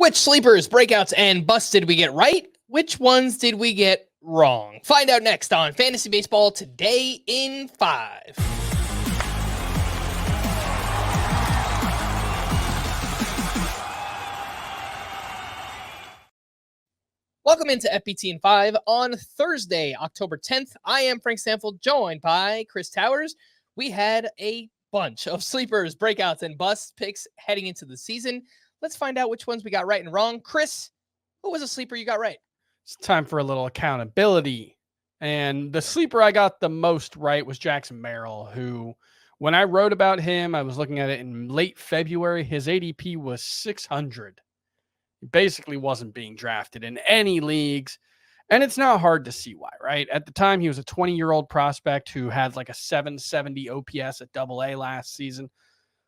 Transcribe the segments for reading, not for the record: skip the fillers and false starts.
Which sleepers, breakouts, and busts did we get right? Which ones did we get wrong? Find out next on Fantasy Baseball Today in 5. Welcome into FPT in 5 on Thursday, October 10th. I am Frank Stampfl, joined by Chris Towers. We had a bunch of sleepers, breakouts, and bust picks heading into the season. Let's find out which ones we got right and wrong. Chris, who was a sleeper you got right? It's time for a little accountability. And the sleeper I got the most right was Jackson Merrill, who, when I wrote about him, I was looking at it in late February. His ADP was 600. He basically wasn't being drafted in any leagues. And it's not hard to see why, right? At the time, he was a 20-year-old prospect who had like a 770 OPS at AA last season.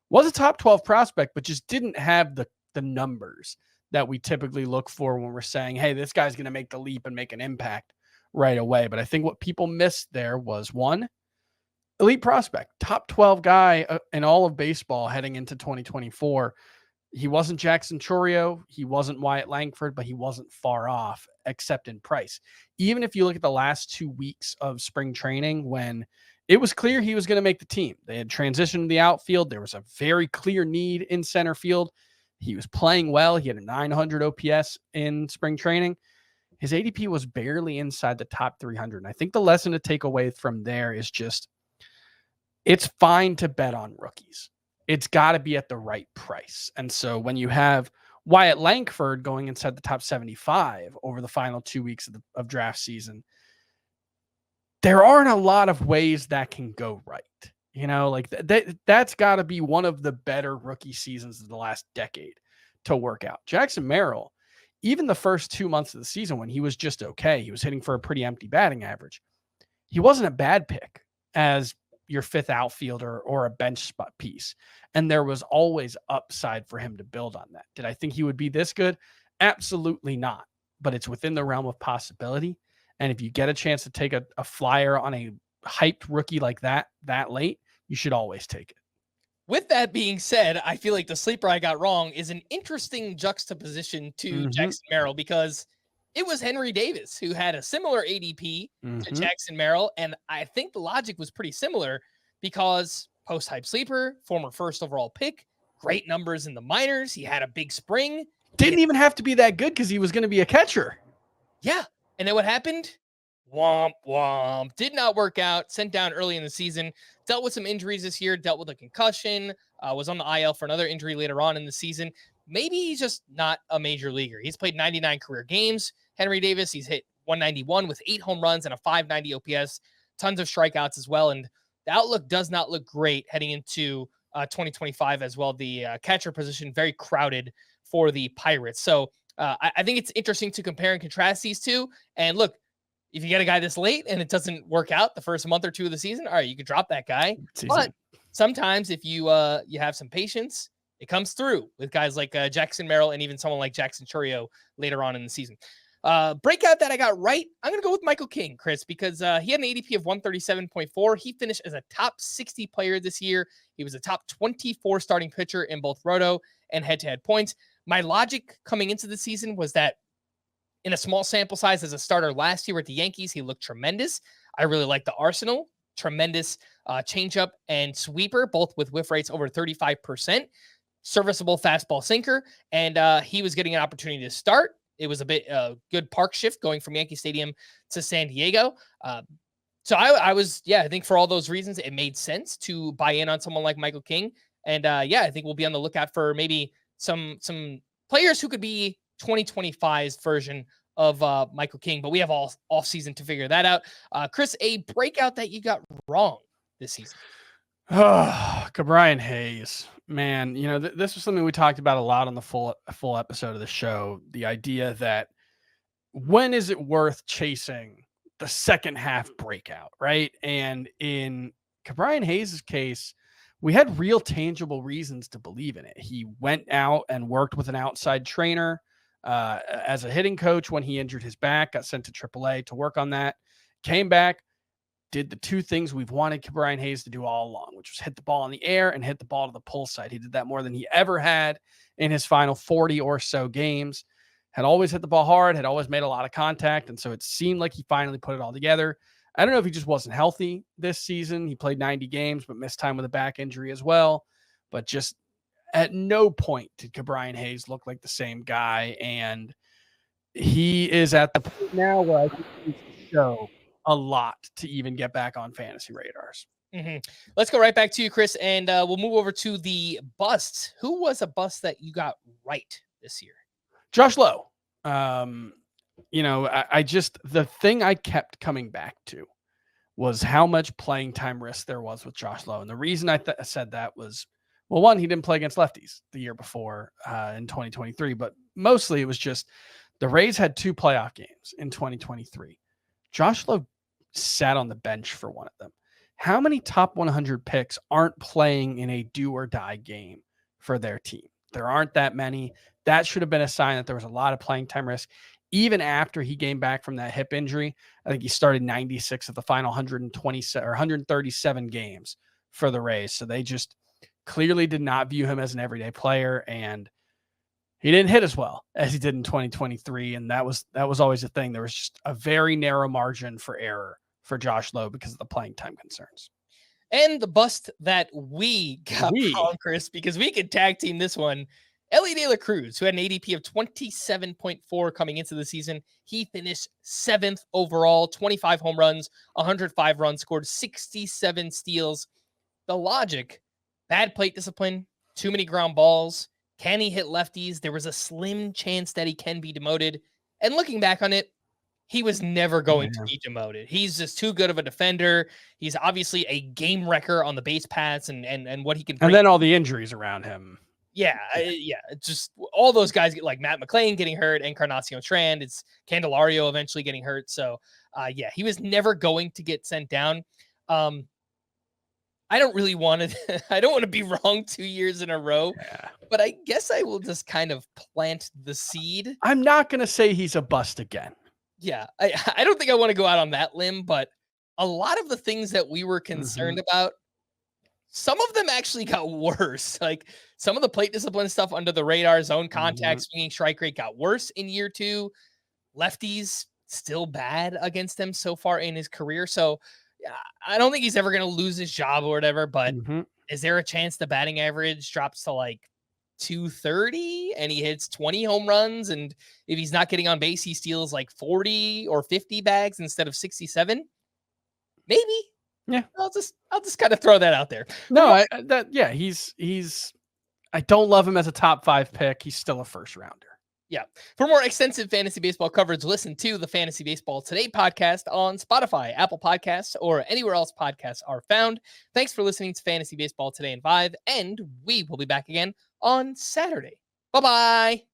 Was a top 12 prospect, but just didn't have the numbers that we typically look for when we're saying, hey, this guy's going to make the leap and make an impact right away. But I think what people missed there was, one, elite prospect, top 12 guy in all of baseball heading into 2024. He wasn't Jackson Chourio. He wasn't Wyatt Langford, but he wasn't far off except in price. Even if you look at the last 2 weeks of spring training, when it was clear he was going to make the team, they had transitioned to the outfield. There was a very clear need in center field. He was playing well. He had a 900 OPS in spring training. His ADP was barely inside the top 300. And I think the lesson to take away from there is just, it's fine to bet on rookies. It's got to be at the right price. And so when you have Wyatt Langford going inside the top 75 over the final 2 weeks of draft season, there aren't a lot of ways that can go right. You know, like that's got to be one of the better rookie seasons of the last decade to work out. Jackson Merrill, even the first 2 months of the season when he was just okay, he was hitting for a pretty empty batting average. He wasn't a bad pick as your fifth outfielder or a bench spot piece. And there was always upside for him to build on that. Did I think he would be this good? Absolutely not. But it's within the realm of possibility. And if you get a chance to take a flyer on a hyped rookie like that late, you should always take it. With that being said, I feel like the sleeper I got wrong is an interesting juxtaposition to Jackson Merrill, because it was Henry Davis who had a similar ADP to Jackson Merrill. And I think the logic was pretty similar because post-hype sleeper, former first overall pick, great numbers in the minors. He had a big spring. Didn't even have to be that good because he was going to be a catcher. Yeah. And then what happened? Womp, womp. Did not work out. Sent down early in the season. Dealt with some injuries this year. Dealt with a concussion. Was on the IL for another injury later on in the season. Maybe he's just not a major leaguer. He's played 99 career games. Henry Davis, he's hit 191 with 8 home runs and a 590 OPS. Tons of strikeouts as well. And the outlook does not look great heading into 2025 as well. The catcher position, very crowded for the Pirates. So I think it's interesting to compare and contrast these two. And look, if you get a guy this late and it doesn't work out the first month or two of the season, all right, you can drop that guy. But sometimes if you have some patience, it comes through with guys like Jackson Merrill and even someone like Jackson Chourio later on in the season. Breakout that I got right, I'm going to go with Michael King, Chris, because he had an ADP of 137.4. He finished as a top 60 player this year. He was a top 24 starting pitcher in both roto and head-to-head points. My logic coming into the season was that in a small sample size as a starter last year at the Yankees, he looked tremendous. I really like the arsenal. Tremendous changeup and sweeper, both with whiff rates over 35%. Serviceable fastball sinker. And he was getting an opportunity to start. It was a bit good park shift going from Yankee Stadium to San Diego. So I think for all those reasons, it made sense to buy in on someone like Michael King. And I think we'll be on the lookout for maybe some players who could be 2025's version of Michael King, but we have all season to figure that out. Chris, a breakout that you got wrong this season. Ke'Bryan Hayes, man, you know, this was something we talked about a lot on the full episode of the show. The idea that when is it worth chasing the second half breakout, right? And in Ke'Bryan Hayes' case, we had real tangible reasons to believe in it. He went out and worked with an outside trainer as a hitting coach when he injured his back, got sent to AAA to work on that, came back, did the two things we've wanted Brian Hayes to do all along, which was hit the ball in the air and hit the ball to the pull side. He did that more than he ever had in his final 40 or so games. Had always hit the ball hard, had always made a lot of contact, and so it seemed like he finally put it all together. I don't know if he just wasn't healthy this season. He played 90 games, but missed time with a back injury as well. But just at no point did Brian Hayes look like the same guy, and he is at the point now where I think he needs to show a lot to even get back on fantasy radars. Mm-hmm. Let's go right back to you, Chris, and we'll move over to the busts. Who was a bust that you got right this year? Josh Lowe. I just, the thing I kept coming back to was how much playing time risk there was with Josh Lowe. And the reason I said that was, well, one, he didn't play against lefties the year before in 2023, but mostly it was just the Rays had 2 playoff games in 2023. Josh Lowe sat on the bench for one of them. How many top 100 picks aren't playing in a do or die game for their team? There aren't that many. That should have been a sign that there was a lot of playing time risk. Even after he came back from that hip injury, I think he started 96 of the final 127 or 137 games for the Rays. So they just clearly did not view him as an everyday player, and he didn't hit as well as he did in 2023. And that was always a thing. There was just a very narrow margin for error for Josh Lowe because of the playing time concerns. And the bust that we got wrong, Chris, because we could tag team this one. Elly De La Cruz, who had an ADP of 27.4 coming into the season. He finished 7th overall, 25 home runs, 105 runs, scored 67 steals. The logic, bad plate discipline, too many ground balls. Can he hit lefties? There was a slim chance that he can be demoted. And looking back on it, he was never going to be demoted. He's just too good of a defender. He's obviously a game wrecker on the base paths and what he can bring. And then all the injuries around him. Yeah. It's just all those guys get like Matt McClain getting hurt, Encarnacion Strand. It's Candelario eventually getting hurt. So, he was never going to get sent down. I don't really want to, I don't want to be wrong 2 years in a row, but I guess I will just kind of plant the seed. I'm not going to say he's a bust again. Yeah. I don't think I want to go out on that limb, but a lot of the things that we were concerned about, some of them actually got worse. Like some of the plate discipline stuff under the radar, zone contact, swinging strike rate got worse in year 2. Lefties still bad against them so far in his career. So I don't think he's ever going to lose his job or whatever, but is there a chance the batting average drops to like 230 and he hits 20 home runs? And if he's not getting on base, he steals like 40 or 50 bags instead of 67. Maybe. Yeah. I'll just kind of throw that out there. No, he's I don't love him as a top 5 pick. He's still a first rounder. Yeah. For more extensive fantasy baseball coverage, listen to the Fantasy Baseball Today podcast on Spotify, Apple Podcasts, or anywhere else podcasts are found. Thanks for listening to Fantasy Baseball Today in 5, and we will be back again on Saturday. Bye-bye.